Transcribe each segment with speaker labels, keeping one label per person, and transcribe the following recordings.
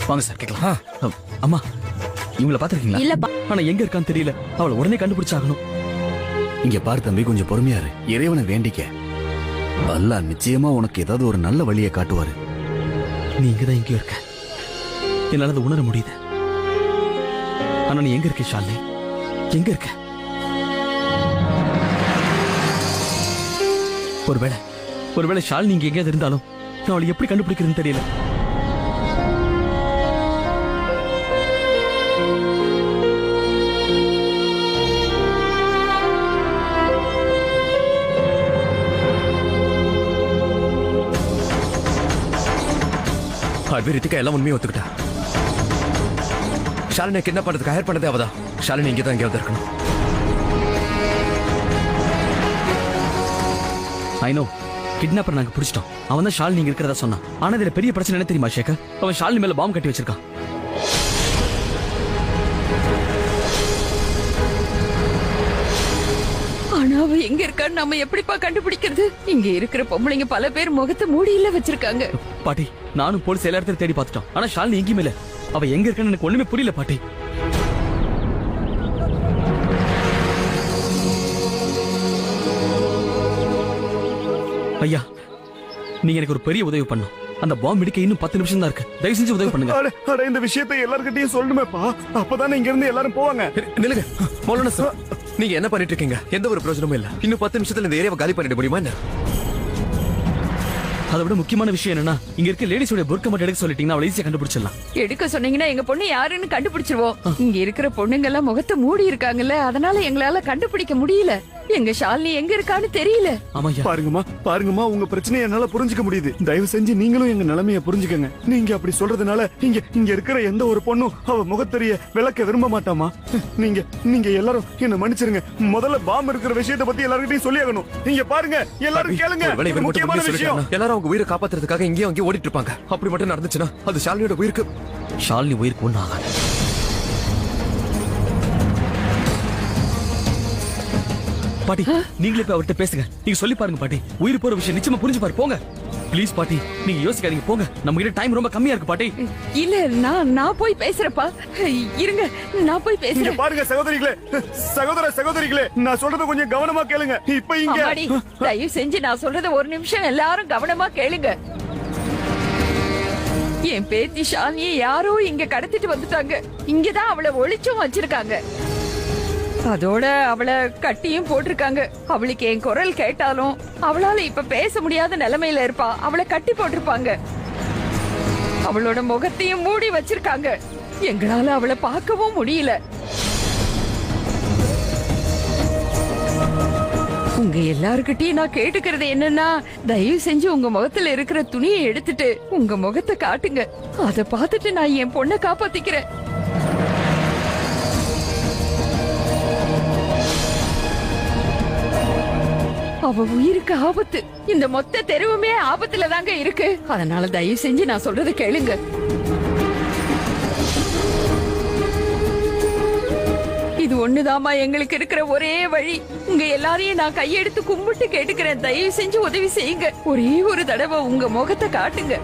Speaker 1: வாங்க சார் கேட்கலாம். அம்மா இவங்கள பாத்துருக்கீங்களா?
Speaker 2: இல்லப்பா.
Speaker 1: ஆனா எங்க இருக்கான்னு தெரியல. அவளை உடனே கண்டுபிடிச்சாகணும்.
Speaker 3: இங்க பாரு தம்பி, கொஞ்சம் பொறுமையா இரு. இறைவனை வேண்டிக்க. அல்லாஹ் நிச்சயமா உனக்கு ஏதாவது ஒரு நல்ல வழியை காட்டுவாரு.
Speaker 1: நீ இங்கதான் எங்கேயோ இருக்க. என்னால அதை உணர முடியுது. ஆனா நீ எங்க இருக்க ஷாலினி? எங்க இருக்க? ஒருவேளை ஷாலினி இங்க எங்கேயாவது இருந்தாலும் நான் அவளை எப்படி கண்டுபிடிக்கிறதுன்னு தெரியல.
Speaker 4: ரித்திகா எல்லாம் உண்மையை ஒத்துக்கிட்டா. ஷாலினி கிட்னாப் பண்றதுக்கு ஹயர் பண்ணதே அவதான். ஷாலினி இங்கதான் எங்கேயாவது இருக்கணும்.
Speaker 1: ஐ நோ, கிட்னாப்பர் நாங்க பிடிச்சிட்டோம். அவன் தான் ஷாலினி இங்க இருக்கிறதா சொன்னான். ஆனா இதுல பெரிய பிரச்சனை என்ன தெரியுமா சேகர்? அவன் ஷாலினி மேல பாம்பு கட்டி வச்சிருக்கான்.
Speaker 2: ஆனா அவ எங்க இருக்கான்னு நம்ம எப்படிப்பா கண்டுபிடிக்கிறது? இங்க இருக்கிற பொம்பளைங்க பல பேர் முகத்தை மூடியில வச்சிருக்காங்க.
Speaker 1: பாட்டி, நானும் போலீஸ் எல்லா இடத்துல தேடி பார்த்துட்டோம். ஆனா ஷாலினி எங்கேயுமே இல்ல. அவ எங்க இருக்கான்னு எனக்கு ஒண்ணுமே புரியல பாட்டி. ஐயா, நீங்க எனக்கு ஒரு பெரிய உதவி பண்ணும். அந்த பாம்பு இடிக்க இன்னும் 10 நிமிஷம் தான் இருக்கு. தயவு செஞ்சு உதவி பண்ணுங்க.
Speaker 3: இந்த விஷயத்தை எல்லார்கிட்டயும் சொல்லணுமேப்பா. அப்பதானே இங்க இருந்து எல்லாரும் போவாங்க.
Speaker 4: நிலுங்க மௌலானா சார், நீங்க என்ன பண்ணிட்டு இருக்கீங்க? எந்த ஒரு பிரயோஜனமும் இல்ல. இன்னும் 10 நிமிஷத்துல இந்த ஏரியாவை காலி பண்ணிட முடியுமா என்ன?
Speaker 1: அதை விட முக்கியமான விஷயம் என்னன்னா, இங்க இருக்க லேடிஸோட புர்கா மட்டும் எடுக்க சொல்லிட்டீங்கன்னா அவளை ஈஸியா கண்டுபிடிச்சிடலாம்.
Speaker 2: எடுக்க சொன்னீங்கன்னா எங்க பொண்ணு யாருன்னு கண்டுபிடிச்சிருவோம். இங்க இருக்கிற பொண்ணுங்க எல்லாம் முகத்தை மூடி இருக்காங்கல்ல, அதனால எங்களால கண்டுபிடிக்க முடியல. எங்க ஷாலினி எங்க இருக்கான்னு தெரியல.
Speaker 3: பாருங்கம்மா, உங்க பிரச்சனையை என்னால புரிஞ்சுக்க முடியுது. தயவு செஞ்சு நீங்களும் எங்க நிலைமைய புரிஞ்சுக்கங்க. நீங்க அப்படி சொல்றதுனால இங்க இருக்கிற எந்த ஒரு பொண்ணும் அவ முகத்தெரிய விளக்க விரும்ப மாட்டாமா. நீங்க எல்லாரும் என்ன மன்னிச்சிருங்க. முதல்ல பாம்பு இருக்கிற விஷயத்தை பத்தி எல்லார்கிட்டயும் சொல்லியாகணும். நீங்க பாருங்க, எல்லாரும் கேளுங்க. முக்கியமான விஷயம்.
Speaker 4: எல்லாரும் அவங்க உயிரை காப்பாத்துறதுக்காக இங்கேயும் அங்கேயும் ஓடிட்டு இருப்பாங்க. அப்படி மட்டும் நடந்துச்சுன்னா அது ஷாலினியோட உயிருக்கு
Speaker 1: ஒண்ணு ஆகாது. பாட்டி, நீங்களே போய் அவர்கிட்ட பேசுங்க. நீங்க சொல்லி பாருங்க பாட்டி. உயிர் போற விஷயம் நிச்சயமா புரிஞ்சு பாரு. போங்க ப்ளீஸ் பாட்டி, நீங்க யோசிக்காதீங்க. போங்க, நம்ம கிட்ட டைம் ரொம்ப கம்மியா இருக்கு பாட்டி.
Speaker 2: இல்ல, நான் போய் பேசுறப்பா. இருங்க, நான் போய் பேசுறேன்.
Speaker 3: பாருங்க சகோதரிகளே, நான் சொல்றத கொஞ்சம் கவனமா கேளுங்க. இப்ப இங்க
Speaker 2: தயவு செஞ்சு நான் சொல்றத ஒரு நிமிஷம் எல்லாரும் கவனமா கேளுங்க. என் பேத்தி ஷாலினியை யாரோ இங்க கடத்திட்டு வந்துட்டாங்க. இங்கதான் அவளை ஒளிச்சும் வச்சிருக்காங்க. அதோட அவளை கட்டியும் போட்டிருக்காங்க. அவளுக்கு என் குரல் கேட்டாலும் அவளால இப்ப பேச முடியாத நிலைமையில இருப்பா. அவளை கட்டி போட்டிருப்பாங்க. அவளோட முகத்தையும் மூடி வச்சிருக்காங்க. எங்களால அவளை பார்க்கவும் முடியல. உங்க எல்லாருக்கிட்டையும் நான் கேட்டுக்கிறது என்னன்னா, தயவு செஞ்சு உங்க முகத்துல இருக்கிற துணியை எடுத்துட்டு உங்க முகத்தை காட்டுங்க. அதை பார்த்துட்டு நான் என் பொண்ணை காப்பாத்திக்கிறேன். அவ உயிருக்கு ஆபத்து. இந்த மொத்த தெருவுமே ஆபத்துல தாங்க இருக்கு. அதனால தயவு செஞ்சு நான் சொல்றது கேளுங்க. இது ஒண்ணுதாமா எங்களுக்கு இருக்கிற ஒரே வழி. உங்க எல்லாரையும் நான் கையெடுத்து கும்பிட்டு கேட்டுக்கிறேன். தயவு செஞ்சு உதவி செய்யுங்க. ஒரே ஒரு தடவை உங்க முகத்தை காட்டுங்க.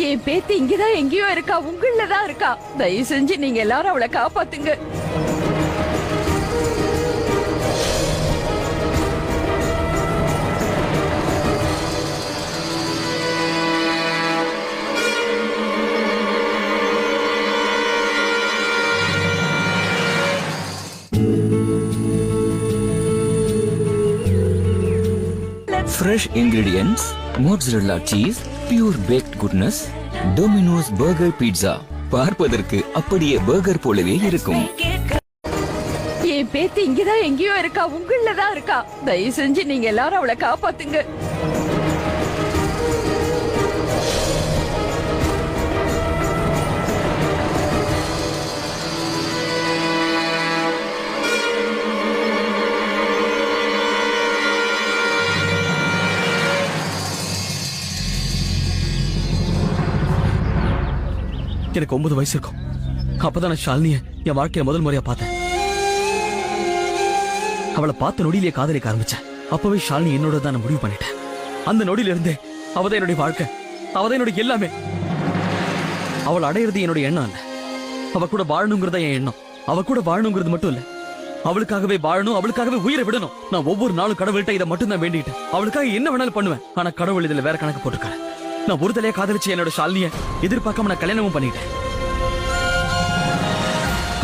Speaker 2: என் பேத்தி இங்கதான் எங்கேயோ இருக்கா, உங்களதான் இருக்கா. தயவு செஞ்சு நீங்க எல்லாரும் அவளை காப்பாத்துங்க.
Speaker 5: Fresh ingredients, mozzarella cheese, pure baked goodness, Domino's burger pizza. பார்ப்பதற்கு அப்படியே பர்கர் போலவே இருக்கும்.
Speaker 2: என் பேத்தி இங்கதான் எங்கேயோ இருக்கா, உங்களதான் இருக்கா. தயவு செஞ்சு நீங்க எல்லாரும் அவளை காப்பாத்துங்க.
Speaker 1: எனக்கு 9 வயசு இருக்கும். அப்பதான் நான் ஷாலினிய என் வாழ்க்கையில முதல் முறையா பார்த்தேன். அவளை பார்த்த நொடியிலேயே காதலிக்க ஆரம்பிச்சேன். அப்பவே ஷாலினி என்னோட தான் முடிவு பண்ணிட்டேன். அந்த நொடியில இருந்தே அவதான் என்னுடைய வாழ்க்கை. அவதான் என்னோட எல்லாமே. அவள் அடையிறது என்னோட எண்ணம் இல்ல, அவ கூட வாழணுங்கிறத என் எண்ணம். அவ கூட வாழணுங்கிறது மட்டும் இல்ல, அவளுக்காகவே வாழணும், அவளுக்காகவே உயிரை விடணும். நான் ஒவ்வொரு நாளும் கடவுள்கிட்ட இதை மட்டும் தான் வேண்டிட்டேன். அவளுக்காக என்ன வேணாலும் பண்ணுவேன். ஆனா கடவுள் இதுல வேற கணக்கு போட்டிருக்காரு. நான் ஒரு தலையா காதலிச்சு என்னோட ஷாலினிய எதிர்பார்க்காம நான் கல்யாணமும் பண்ணிட்டேன்.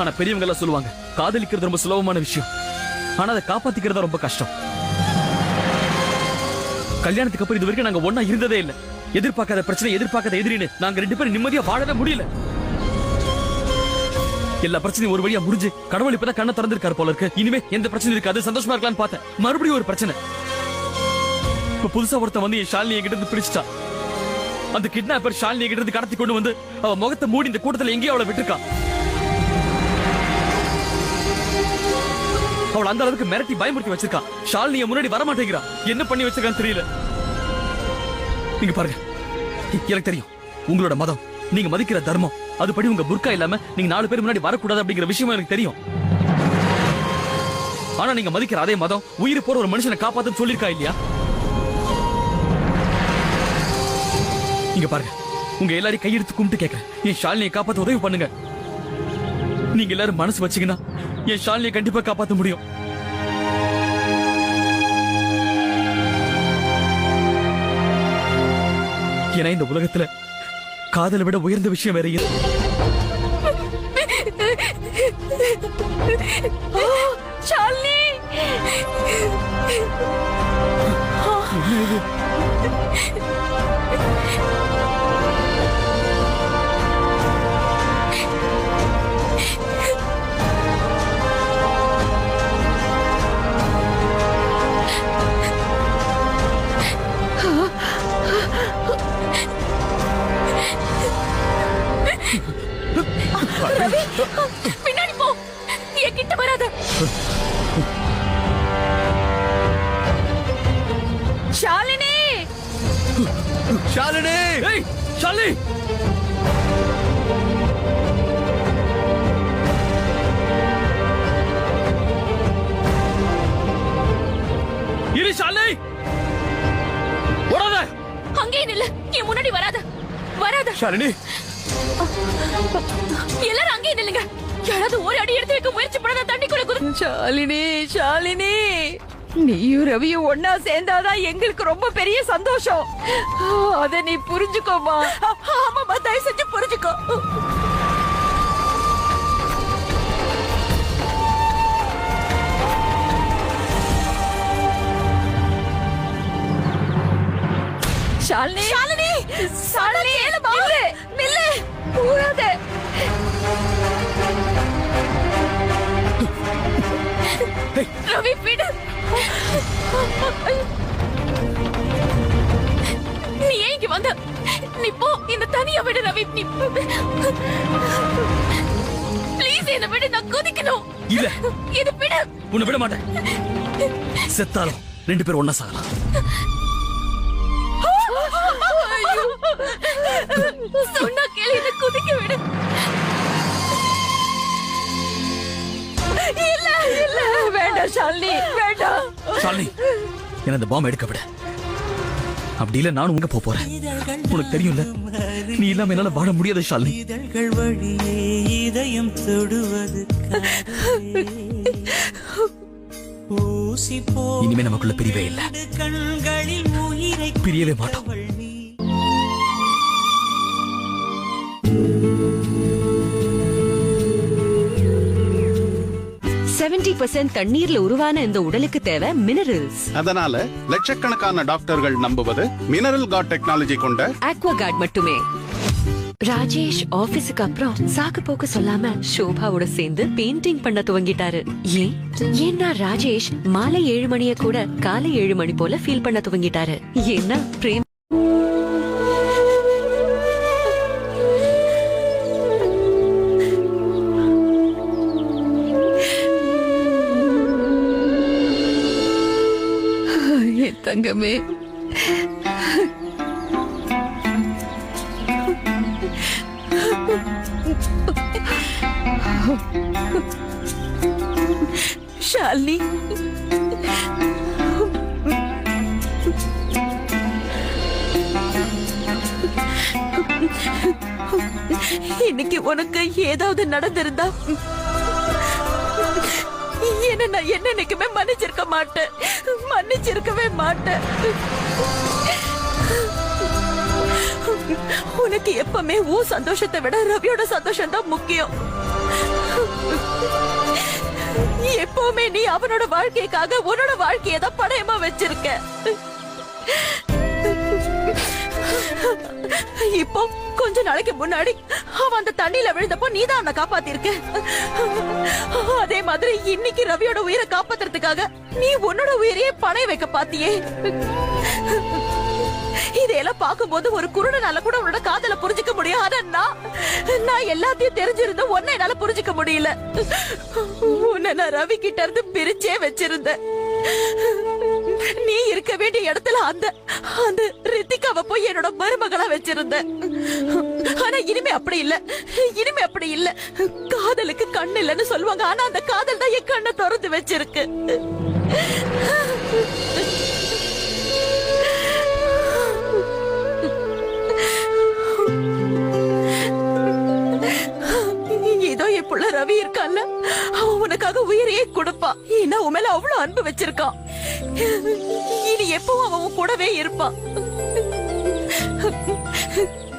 Speaker 1: ஆனா பெரியவங்க எல்லாம் சொல்லுவாங்க, காதலிக்கிறது ரொம்ப சுலபமான விஷயம், ஆனா அதை காப்பாத்திக்கிறது ரொம்ப கஷ்டம். கல்யாணத்துக்கு அப்புறம் இது வரைக்கும் நாங்க ஒன்னா இருந்ததே இல்ல. எதிர்பார்க்காத பிரச்சனை, எதிர்பார்க்காத எதிரின்னு நாங்க 2 பேரும் நிம்மதியா வாழவே முடியல. எல்லா பிரச்சனையும் ஒரு வழியா முடிஞ்சு கடவுள் இப்பதான் கண்ணை திறந்திருக்காரு போல இருக்கு. இனிமே எந்த பிரச்சனை இருக்காது, சந்தோஷமா இருக்கலாம்னு பார்த்தேன். மறுபடியும் ஒரு பிரச்சனை. இப்ப புதுசா ஒருத்தன் வந்து என் ஷாலினியை கிட்ட இருந்து பிடிச்சிட்டா. அந்த கிட்னாப்பர் ஷாலினியை கிட்ட இருந்து கடத்தி கொண்டு வந்து அவ முகத்தை மூடி இந்த கூட்டத்துல எங்கேயோ அவளை விட்டுருக்கா. அவள் அந்த அளவுக்கு மிரட்டி பயமுறுத்தி வச்சிருக்கா. ஷாலினியை முன்னாடி வர மாட்டேங்கிறா. என்ன பண்ணி வச்சிருக்கான்னு தெரியல. நீங்க பாருங்க, எனக்கு தெரியும் உங்களோட மதம், நீங்க மதிக்கிற தர்மம், அதுபடி உங்க புர்கா இல்லாம நீங்க 4 பேர் முன்னாடி வரக்கூடாது அப்படிங்கிற விஷயம் எனக்கு தெரியும். ஆனா நீங்க மதிக்கிற அதே மதம் உயிர் போற ஒரு மனுஷனை காப்பாத்துன்னு சொல்லிருக்கா இல்லையா? நீங்க பாருங்க, உங்க எல்லாரையும் கையெடுத்து கும்பிட்டு கேட்கிறேன், என் ஷாலினியை காப்பாத்த உதவி பண்ணுங்க. நீங்க எல்லாரும் மனசு வச்சீங்கன்னா என் ஷாலினியை கண்டிப்பா காப்பாத்த முடியும். ஏன்னா இந்த உலகத்துல காதலை விட உயர்ந்த விஷயம் வேற இல்லை.
Speaker 2: ஷாலினி, பின்னாடி போ, என் கிட்ட வராத. ஷாலினி,
Speaker 4: ஷாலினி,
Speaker 1: ஏய் ஷாலினி, இரு ஷாலினி, ஓடாத.
Speaker 2: அங்கே நில்லு, என் முன்னாடி வராத, வராத.
Speaker 4: ஷாலினி,
Speaker 2: எல்லாரும் அங்கே நில்லுங்க. யாராவது ஒரு அடி எடுத்து வைக்க முயற்சி பண்ணாத, தண்ணிக்குள்ள குதி. ஷாலினி, ஷாலினி, நீயும் ரவியும் ஒன்னா சேர்ந்தாதான் எங்களுக்கு ரொம்ப பெரிய சந்தோஷம். அத நீ புரிஞ்சுக்கோமா? ஆமாமா, தயவு செஞ்சு புரிஞ்சுக்கோ. ஷாலினி, ஷாலினி, ஷாலினி, நில்லு, நில்லு, போகாத. ரவி, விடு. நீ ஏன் இங்க வந்த? நீ போ, இந்த தனியா விடு ரவி. நீ ப்ளீஸ் என்ன விடு, நான் குதிக்கணும்.
Speaker 1: இல்ல,
Speaker 2: இது விடு.
Speaker 1: உன்னை விட மாட்டேன். செத்தாலும் 2 பேரும் ஒன்னா சாகலாம்.
Speaker 2: சொன்னா கேளு, என்ன குதிக்க விடு. இல்ல இல்ல, வேண்டாம் ஷாலினி, வேண்டாம்.
Speaker 1: ஷாலினி, என்ன இந்த பாம்பு எடுக்க விட. அப்படி இல்ல நானும் உங்க போறேன். உனக்கு தெரியும்ல, நீ இல்லாம என்னால வாழ முடியாது ஷாலினி.
Speaker 6: இதழ்கள் வழியே இதயம் தொடுவது ஊசி போ.
Speaker 1: இனிமே நமக்குள்ள பிரிவே இல்ல,
Speaker 6: கண்களில் உயிரை
Speaker 1: பிரியவே மாட்டோம்.
Speaker 7: 70% தண்ணீர்ல உருவான இந்த உடலுக்கு தேவை மினரல்ஸ்.
Speaker 8: அதனால லட்சக்கணக்கான டாக்டர்கள் நம்புவது மினரல் காட் டெக்னாலஜி கொண்ட
Speaker 7: ஆக்வாகார்ட் மட்டுமே. ராஜேஷ் ஆபீஸுக்கு அப்புறம் சாக்கு போக்கு சொல்லாம ஷோபாவோட சேர்ந்து பெயிண்டிங் பண்ண துவங்கிட்டாரு. ஏன்னா ராஜேஷ் மாலை 7 மணிய கூட காலை 7 மணி போல ஃபீல் பண்ண துவங்கிட்டாரு. ஏன்னா பிரேம்
Speaker 2: தங்கமே, ஷாலினி, இன்னைக்கு உனக்கு ஏதாவது நடந்திருந்தா என்ன நான் என்னைக்குமே மன்னிச்சிருக்கவே மாட்டேன். உனக்கு எப்பவுமே உன் சந்தோஷத்தை விட ரவியோட சந்தோஷம் தான் முக்கியம். எப்பவுமே நீ அவனோட வாழ்க்கைக்காக உன்னோட வாழ்க்கையை தான் பணயமா வச்சிருக்க. இப்போ கொஞ்ச நாளைக்கு முன்னாடி அவன் அந்த தண்ணியில விழுந்தப்போ நீதான் அவனை காப்பாத்திருக்க. அதே மாதிரி இன்னைக்கு ரவியோட உயிரை காப்பாத்துறதுக்காக நீ உன்னோட உயிரையே பணயம் வைக்க பாத்தியே. இதையெல்லாம் பார்க்கும்போது ஒரு குருடனால கூட உன்னோட காதல புரிஞ்சுக்க முடியும். ஆனா நான் எல்லாத்தையும் தெரிஞ்சிருந்த உன்னை என்னால புரிஞ்சுக்க முடியல. உன்னை நான் ரவி கிட்ட இருந்து பிரிச்சே வச்சிருந்தேன். நீ இருக்க வேண்டிய இடத்துல அந்த ரித்திகாவை போய் என்னோட மருமகளா வச்சிருந்த. ஆனா இனிமே அப்படி இல்ல. காதலுக்கு கண்ணு இல்லைன்னு சொல்லுவாங்க. ஆனா அந்த காதல் தான் என் கண்ணை திறந்து வச்சிருக்கு. இதோ என் புள்ள ரவி இருக்கான்ல, அவன் உனக்காக உயிரையே கொடுப்பான். ஏன்னா உன் மேல அவ்வளவு அன்பு வச்சிருக்கான். இனி எப்பவும் அவன் உன் கூடவே இருப்பான்.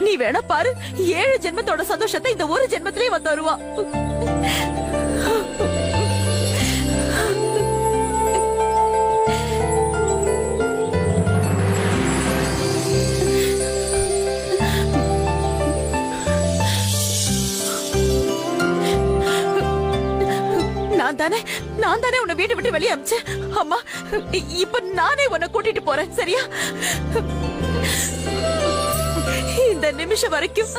Speaker 2: நீ வேணா பாரு, 7 ஜென்மத்தோட சந்தோஷத்தை இந்த ஒரு ஜென்மத்திலே வந்து வருவான். நான் தானே உன்னை வீட்டை விட்டு வெளியே அமிச்சேன். அம்மா, இப்ப நானே உன்னை கூட்டிட்டு போறேன், சரியா? இந்த நிமிஷம் வரைக்கும்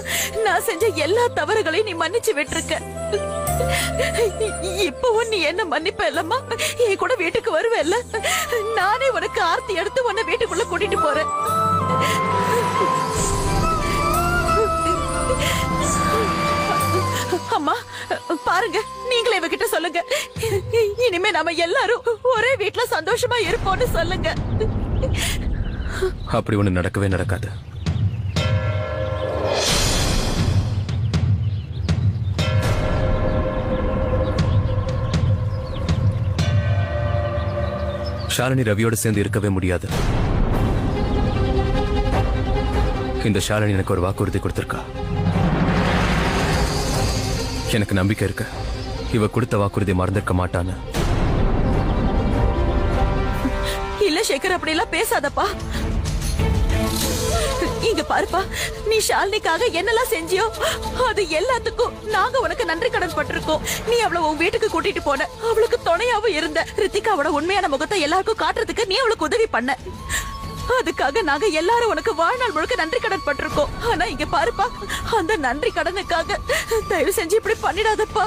Speaker 2: நான் செஞ்ச எல்லா தவறுகளையும் நீ மன்னிச்சு விட்டுருக்க. இப்பவும் நீ என்ன மன்னிப்ப இல்லம்மா? என் கூட வீட்டுக்கு வருவேல்ல? நானே உனக்கு ஆர்த்தி எடுத்து உன்னை வீட்டுக்குள்ள கூட்டிட்டு போறேன். அம்மா பாருங்க, நீங்களே இவகிட்ட சொல்லுங்க, இனிமே நாம எல்லாரும் ஒரே வீட்டுல சந்தோஷமா இருப்போம்னு சொல்லுங்க.
Speaker 4: அப்படி ஒண்ணு நடக்கவே நடக்காது. ஷாலினி ரவியோட சேர்ந்து இருக்கவே முடியாது. இந்த ஷாலினி எனக்கு ஒரு வாக்குறுதி கொடுத்திருக்கா. எனக்கு நம்பிக்கை இருக்கு, இவ கொடுத்த வாக்குறுதி மறந்திருக்க மாட்டான்னு.
Speaker 2: இல்ல சேகர், அப்படி எல்லாம் பேசாதப்பா. இங்க பாருப்பா, நீ ஷாலினிக்காக என்னெல்லாம் செஞ்சியோ அது எல்லாத்துக்கும் நாங்க உனக்கு நன்றி கடன் பட்டிருக்கோம். நீ அவளை உன் வீட்டுக்கு கூட்டிட்டு போன, அவளுக்கு துணையாவும் இருந்த. ரித்திகாவோட உண்மையான முகத்தை எல்லாருக்கும் காட்டுறதுக்கு நீ அவளுக்கு உதவி பண்ண. அதுக்காக நாங்க எல்லாரும் உனக்கு வாழ்நாள் முழுக்க நன்றி கடன் பட்டிருக்கோம். ஆனா இங்க பாருப்பா, அந்த நன்றி கடனுக்காக தயவு செஞ்சு இப்படி பண்ணிடாதப்பா.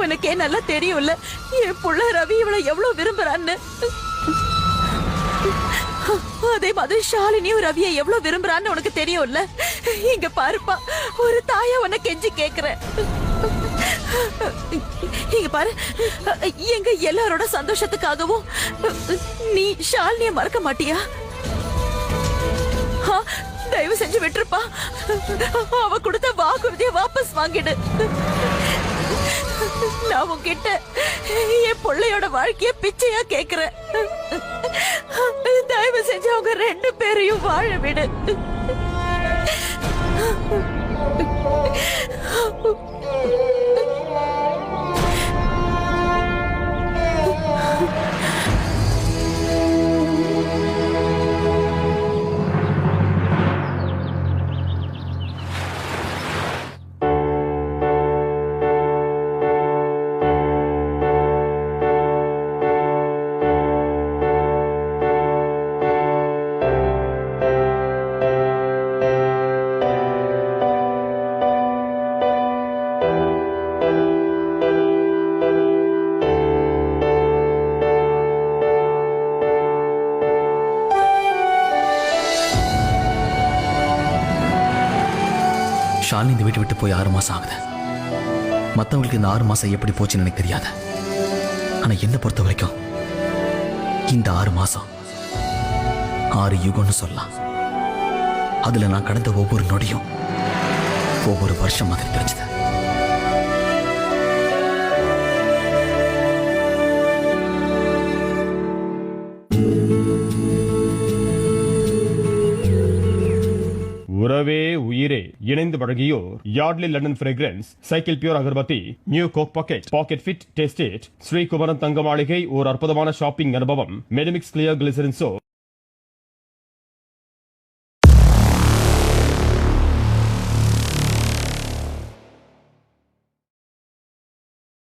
Speaker 2: உனக்கே நல்லா தெரியும்ல என் புள்ள ரவி இவளை எவ்வளவு விரும்புறான்னு. அதே மாதிரி ஷாலினியும் ரவியை எவ்வளவு விரும்புறான்னு உனக்கு தெரியும்ல. இங்க பாருப்பா, ஒரு தாயா உன்னை கெஞ்சி கேக்குறேன். இங்க பாரு, எங்க எல்லாரோட சந்தோஷத்துக்காகவும் நீ ஷாலினிய மறக்க மாட்டியா? தயவு செஞ்சு விட்டுருப்பா. அவ கொடுத்த வாக்குறுதியை வாபஸ் வாங்கிடு. நான் உன்கிட்ட என் பிள்ளையோட வாழ்க்கைய பிச்சையா கேக்குறேன். தயவு செஞ்சு அவங்க 2 பேரையும் வாழ விடு.
Speaker 1: ஷாலினி இந்த வீட்டை விட்டு போய் 6 மாசம் ஆகுது. மற்றவங்களுக்கு இந்த 6 மாசம் எப்படி போச்சுன்னு எனக்கு தெரியாது. ஆனா என்ன பொறுத்த வரைக்கும் இந்த 6 மாசம் 6 யுகம்னு சொல்லலாம். அதுல நான் கடந்த ஒவ்வொரு நொடியும் ஒவ்வொரு வருஷம் மாதிரி கிடைச்சது.
Speaker 9: உறவே உயிரே இணைந்து வழங்கியோர் Yardley London fragrance, cycle pure agarbatti, new Coke pocket fit taste it, Srikumaran Thanga Maligai, ஒரு அற்புதமான ஷாப்பிங் அனுபவம், மெடிமிக்ஸ் கிளியர் கிளிசரின் சோப்.